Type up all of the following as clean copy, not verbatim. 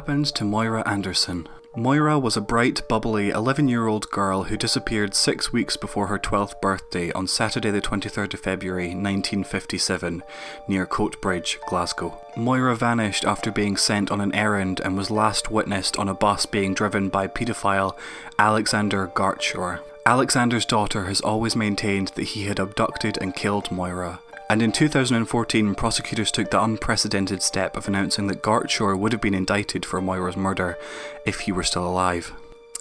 happened to Moira Anderson? Moira was a bright, bubbly 11-year-old girl who disappeared 6 weeks before her 12th birthday on Saturday the 23rd of February 1957 near Coatbridge, Glasgow. Moira vanished after being sent on an errand and was last witnessed on a bus being driven by paedophile Alexander Gartshaw. Alexander's daughter has always maintained that he had abducted and killed Moira. And in 2014, prosecutors took the unprecedented step of announcing that Gartshaw would have been indicted for Moira's murder if he were still alive.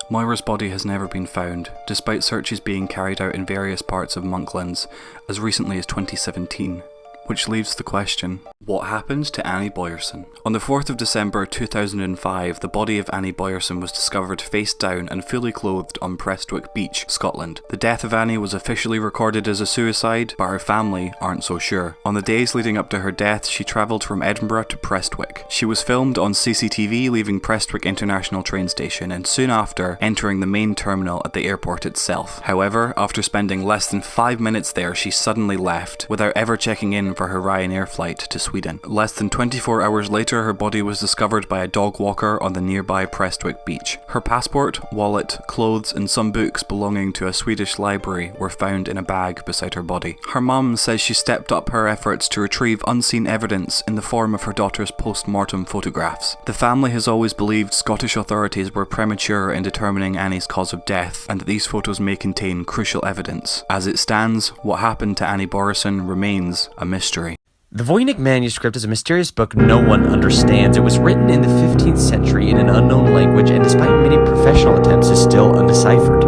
Moira's body has never been found, despite searches being carried out in various parts of Monklands as recently as 2017. Which leaves the question, what happened to Annie Boyerson? On the 4th of December 2005, the body of Annie Boyerson was discovered face down and fully clothed on Prestwick Beach, Scotland. The death of Annie was officially recorded as a suicide, but her family aren't so sure. On the days leading up to her death, she travelled from Edinburgh to Prestwick. She was filmed on CCTV leaving Prestwick International train station and soon after entering the main terminal at the airport itself. However, after spending less than 5 minutes there, she suddenly left without ever checking in for her Ryanair flight to Sweden. Less than 24 hours later, her body was discovered by a dog walker on the nearby Prestwick beach. Her passport, wallet, clothes and some books belonging to a Swedish library were found in a bag beside her body. Her mum says she stepped up her efforts to retrieve unseen evidence in the form of her daughter's post-mortem photographs. The family has always believed Scottish authorities were premature in determining Annie's cause of death and that these photos may contain crucial evidence. As it stands, what happened to Annie Boyerson remains a mystery. The Voynich manuscript is a mysterious book no one understands. It was written in the 15th century in an unknown language and despite many professional attempts is still undeciphered.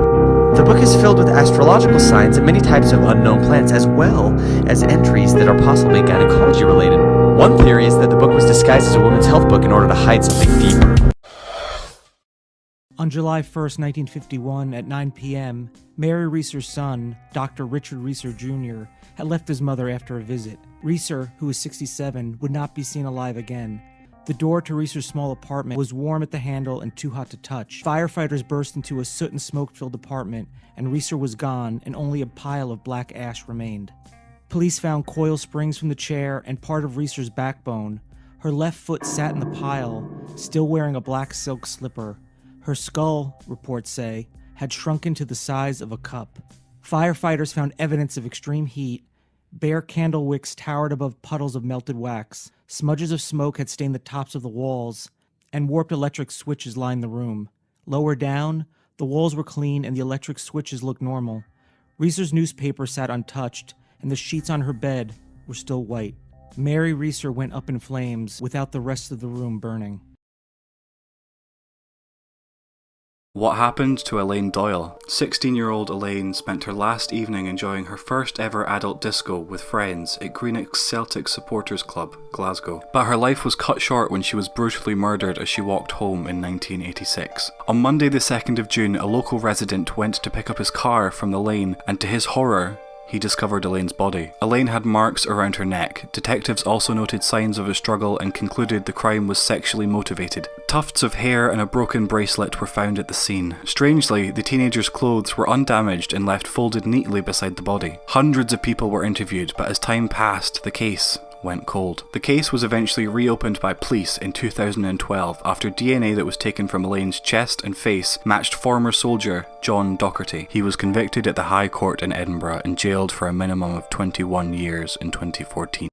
The book is filled with astrological signs and many types of unknown plants as well as entries that are possibly gynecology related. One theory is that the book was disguised as a woman's health book in order to hide something deeper. On July 1st, 1951, at 9 p.m., Mary Reisser's son, Dr. Richard Reisser Jr., had left his mother after a visit. Reisser, who was 67, would not be seen alive again. The door to Reisser's small apartment was warm at the handle and too hot to touch. Firefighters burst into a soot and smoke-filled apartment, and Reisser was gone, and only a pile of black ash remained. Police found coil springs from the chair and part of Reisser's backbone. Her left foot sat in the pile, still wearing a black silk slipper. Her skull, reports say, had shrunken to the size of a cup. Firefighters found evidence of extreme heat. Bare candle wicks towered above puddles of melted wax. Smudges of smoke had stained the tops of the walls, and warped electric switches lined the room. Lower down, the walls were clean and the electric switches looked normal. Reisser's newspaper sat untouched, and the sheets on her bed were still white. Mary Reisser went up in flames without the rest of the room burning. What happened to Elaine Doyle? 16-year-old Elaine spent her last evening enjoying her first ever adult disco with friends at Greenock's Celtic Supporters Club, Glasgow. But her life was cut short when she was brutally murdered as she walked home in 1986. On Monday the 2nd of June, a local resident went to pick up his car from the lane and to his horror, he discovered Elaine's body. Elaine had marks around her neck. Detectives also noted signs of a struggle and concluded the crime was sexually motivated. Tufts of hair and a broken bracelet were found at the scene. Strangely, the teenager's clothes were undamaged and left folded neatly beside the body. Hundreds of people were interviewed, but as time passed, the case went cold. The case was eventually reopened by police in 2012 after DNA that was taken from Elaine's chest and face matched former soldier John Docherty. He was convicted at the High Court in Edinburgh and jailed for a minimum of 21 years in 2014.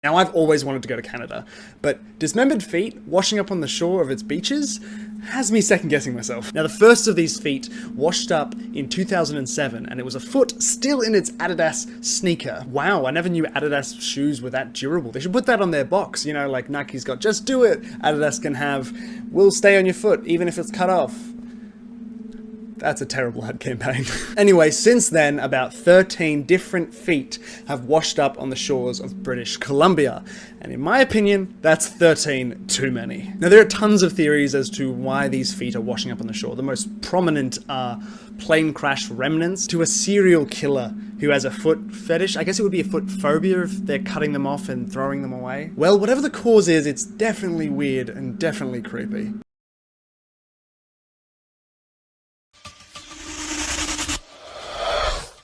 Now, I've always wanted to go to Canada, but Dismembered Feet, washing up on the shore of its beaches, has me second-guessing myself. Now, the first of these feet washed up in 2007, and it was a foot still in its Adidas sneaker. Wow, I never knew Adidas shoes were that durable. They should put that on their box, you know, like Nike's got, just do it. Adidas can have, will stay on your foot, even if it's cut off. That's a terrible ad campaign. Anyway, since then, about 13 different feet have washed up on the shores of British Columbia. And in my opinion, that's 13 too many. Now, there are tons of theories as to why these feet are washing up on the shore. The most prominent are plane crash remnants to a serial killer who has a foot fetish. I guess it would be a foot phobia if they're cutting them off and throwing them away. Well, whatever the cause is, it's definitely weird and definitely creepy.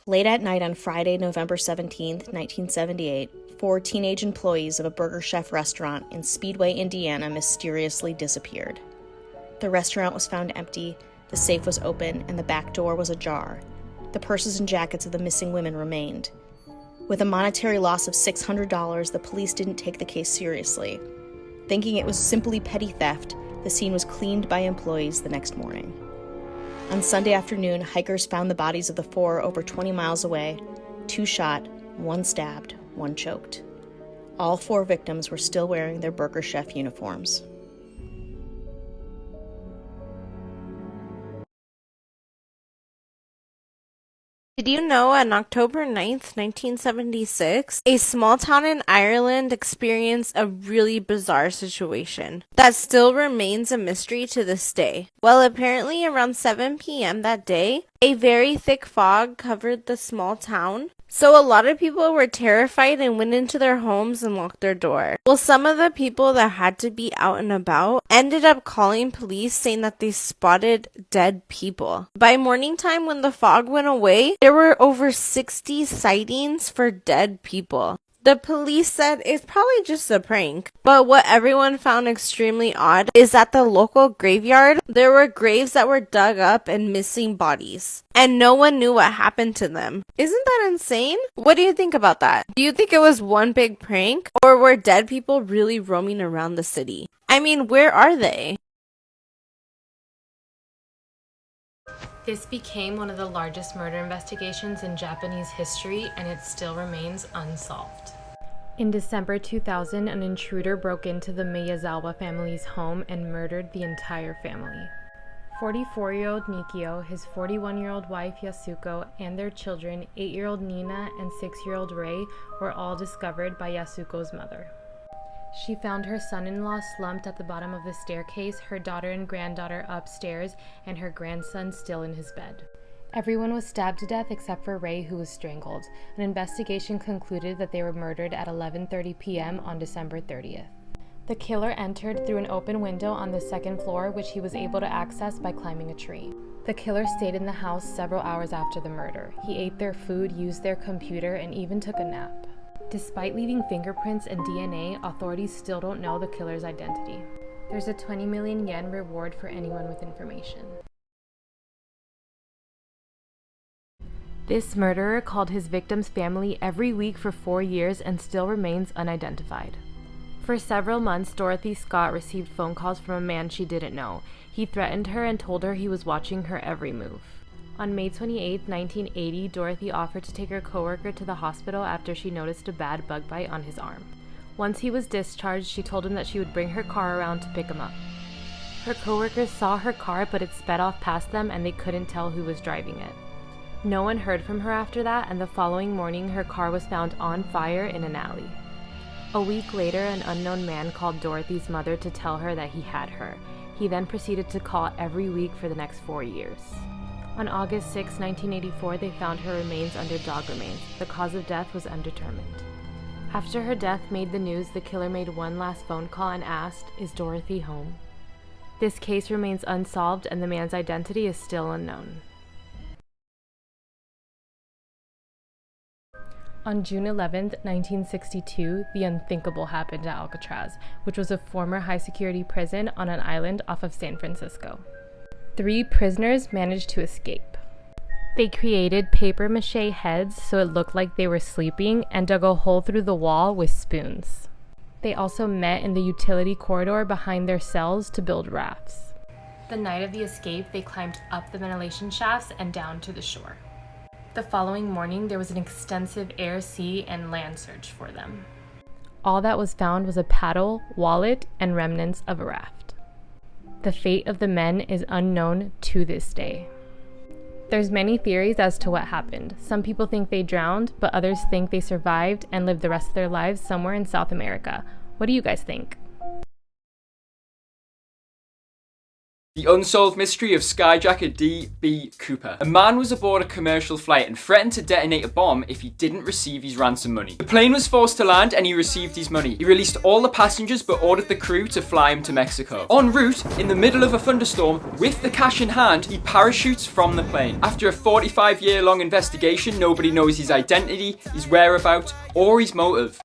Late at night on Friday, November 17th, 1978, 4 teenage employees of a Burger Chef restaurant in Speedway, Indiana mysteriously disappeared. The restaurant was found empty, the safe was open, and the back door was ajar. The purses and jackets of the missing women remained. With a monetary loss of $600, the police didn't take the case seriously. Thinking it was simply petty theft, the scene was cleaned by employees the next morning. On Sunday afternoon, hikers found the bodies of the 4 over 20 miles away, 2 shot, 1 stabbed, 1 choked. All 4 victims were still wearing their Burger Chef uniforms. Did you know on October 9th, 1976, a small town in Ireland experienced a really bizarre situation that still remains a mystery to this day? Well, apparently around 7 p.m. that day, a very thick fog covered the small town. So a lot of people were terrified and went into their homes and locked their door. Well, some of the people that had to be out and about ended up calling police saying that they spotted dead people. By morning time, when the fog went away, there were over 60 sightings for dead people. The police said it's probably just a prank, but what everyone found extremely odd is at the local graveyard, there were graves that were dug up and missing bodies, and no one knew what happened to them. Isn't that insane? What do you think about that? Do you think it was one big prank, or were dead people really roaming around the city? I mean, where are they? This became one of the largest murder investigations in Japanese history, and it still remains unsolved. In December 2000, an intruder broke into the Miyazawa family's home and murdered the entire family. 44-year-old Mikio, his 41-year-old wife Yasuko, and their children, 8-year-old Nina and 6-year-old Rei, were all discovered by Yasuko's mother. She found her son-in-law slumped at the bottom of the staircase, her daughter and granddaughter upstairs, and her grandson still in his bed. Everyone was stabbed to death except for Rei, who was strangled. An investigation concluded that they were murdered at 11:30 p.m. on December 30th. The killer entered through an open window on the 2nd floor, which he was able to access by climbing a tree. The killer stayed in the house several hours after the murder. He ate their food, used their computer, and even took a nap. Despite leaving fingerprints and DNA, authorities still don't know the killer's identity. There's a 20 million yen reward for anyone with information. This murderer called his victim's family every week for 4 years and still remains unidentified. For several months, Dorothy Scott received phone calls from a man she didn't know. He threatened her and told her he was watching her every move. On May 28, 1980, Dorothy offered to take her coworker to the hospital after she noticed a bad bug bite on his arm. Once he was discharged, she told him that she would bring her car around to pick him up. Her coworkers saw her car, but it sped off past them and they couldn't tell who was driving it. No one heard from her after that, and the following morning her car was found on fire in an alley. A week later, an unknown man called Dorothy's mother to tell her that he had her. He then proceeded to call every week for the next 4 years. On August 6, 1984, they found her remains under dog remains. The cause of death was undetermined. After her death made the news, the killer made one last phone call and asked, "Is Dorothy home?" This case remains unsolved and the man's identity is still unknown. On June 11, 1962, the unthinkable happened at Alcatraz, which was a former high-security prison on an island off of San Francisco. 3 prisoners managed to escape. They created papier-mâché heads so it looked like they were sleeping and dug a hole through the wall with spoons. They also met in the utility corridor behind their cells to build rafts. The night of the escape, they climbed up the ventilation shafts and down to the shore. The following morning, there was an extensive air, sea, and land search for them. All that was found was a paddle, wallet, and remnants of a raft. The fate of the men is unknown to this day. There's many theories as to what happened. Some people think they drowned, but others think they survived and lived the rest of their lives somewhere in South America. What do you guys think? The unsolved mystery of skyjacker D.B. Cooper. A man was aboard a commercial flight and threatened to detonate a bomb if he didn't receive his ransom money. The plane was forced to land and he received his money. He released all the passengers but ordered the crew to fly him to Mexico. En route, in the middle of a thunderstorm, with the cash in hand, he parachutes from the plane. After a 45-year-long investigation, nobody knows his identity, his whereabouts, or his motive.